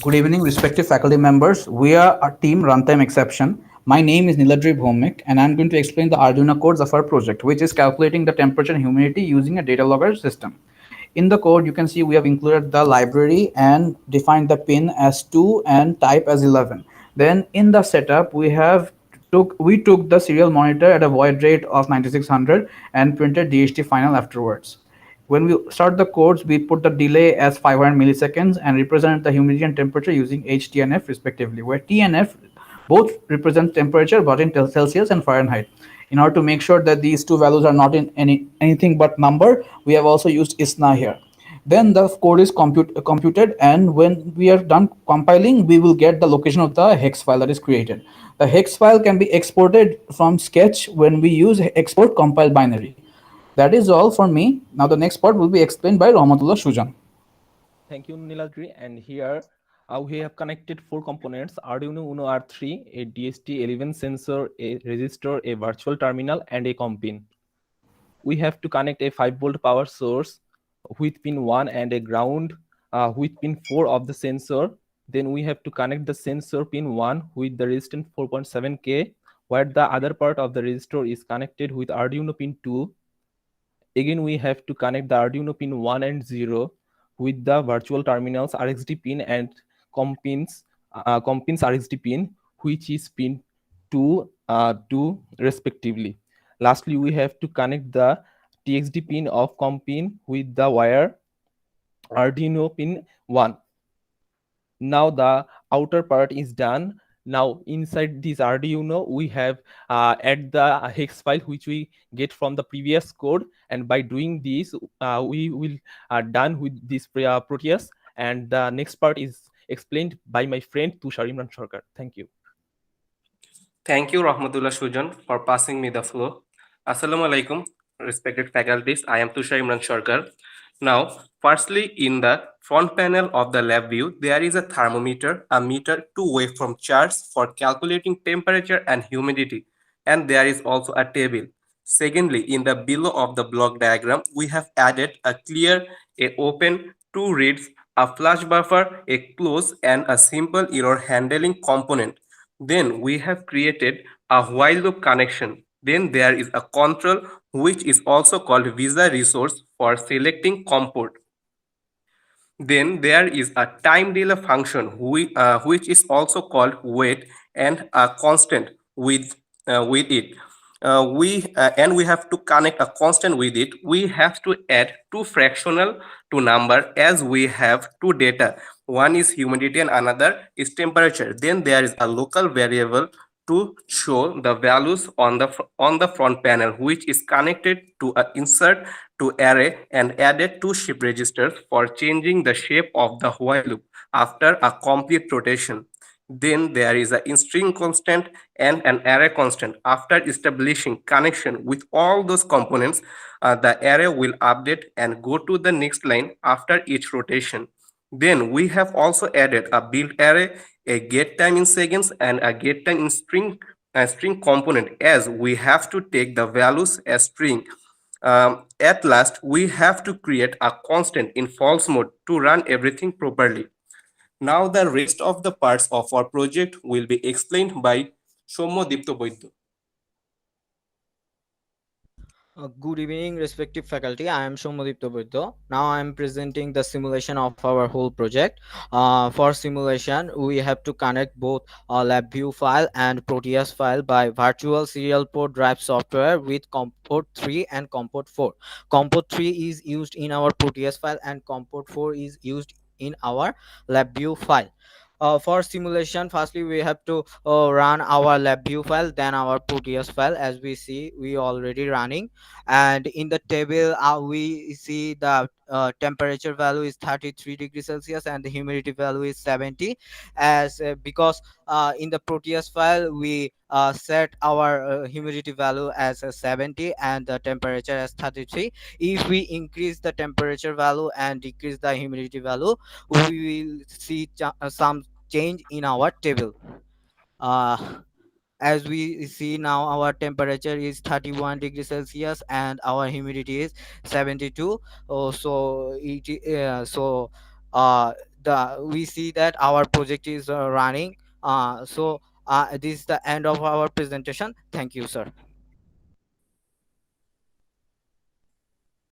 Good evening, respective faculty members. We are a team Runtime Exception. My name is Niladri Bhomik, and I'm going to explain the Arduino codes of our project, which is calculating the temperature and humidity using a data logger system. In the code, you can see we have included the library and defined the pin as 2 and type as 11. Then in the setup, we took the serial monitor at a void rate of 9600 and printed DHT final afterwards. When we start the codes, we put the delay as 500 milliseconds and represent the humidity and temperature using H, T, and F respectively, where T and F both represent temperature but in Celsius and Fahrenheit. In order to make sure that these two values are not in anything but number, we have also used ISNA here. Then the code is computed, and when we are done compiling, we will get the location of the hex file that is created. The hex file can be exported from Sketch when we use export compile binary. That is all for me. Now the next part will be explained by Rahmatullah Shujan. Thank you, Niladri. And here we have connected four components: Arduino Uno R3, a DST11 sensor, a resistor, a virtual terminal, and a COM pin. We have to connect a 5-volt power source with pin 1 and a ground with pin 4 of the sensor. Then we have to connect the sensor pin 1 with the resistance 4.7K, where the other part of the resistor is connected with Arduino pin 2. Again, we have to connect the Arduino pin 1 and 0 with the virtual terminals RxD pin and compins RxD pin, which is pin 2, 2 respectively. Lastly, we have to connect the TXD pin of compin with the wire Arduino pin 1. Now the outer part is done. Now inside this Arduino, we have add the hex file which we get from the previous code, and by doing this, we will done with this Proteus. And the next part is explained by my friend Tushar Imran Sarkar. Thank you. Thank you, Rahmatullah Shujan, for passing me the floor. Assalamu alaikum, respected faculties. I am Tushar Imran Sarkar. Now, firstly, in the front panel of the lab view, there is a thermometer, a meter, two waveform charts for calculating temperature and humidity, and there is also a table. Secondly, in the below of the block diagram, we have added a clear, a open, two reads, a flash buffer, a close, and a simple error handling component. Then we have created a while loop connection. Then there is a control which is also called visa resource for selecting comport. Then there is a time delay function which is also called wait and a constant with it. We have to connect a constant with it. We have to add two fractional to number as we have two data. One is humidity and another is temperature. Then there is a local variable to show the values on the front panel, which is connected to a insert to array and added two shift registers for changing the shape of the while loop after a complete rotation. Then there is a string constant and an array constant. After establishing connection with all those components, the array will update and go to the next line after each rotation. Then we have also added a build array, a get time in seconds, and a get time in string component, as we have to take the values as string. At last, we have to create a constant in false mode to run everything properly. Now the rest of the parts of our project will be explained by Somo Dipto Boiddo. Good evening, respective faculty. I am Shomodipto Buddho. Now I am presenting the simulation of our whole project. For simulation, we have to connect both LabVIEW file and Proteus file by virtual serial port drive software with Comport 3 and Comport 4. Comport 3 is used in our Proteus file and Comport 4 is used in our LabVIEW file. For simulation, firstly we have to run our LabVIEW file, then our Proteus file. As we see, we already running, and in the table we see the temperature value is 33 degrees Celsius and the humidity value is 70, as because in the Proteus file we set our humidity value as 70 and the temperature as 33. If we increase the temperature value and decrease the humidity value, we will see some change in our table. uh, as we see now, our temperature is 31 degrees Celsius and our humidity is 72. So it uh, we see that our project is running. So this is the end of our presentation. Thank you, sir.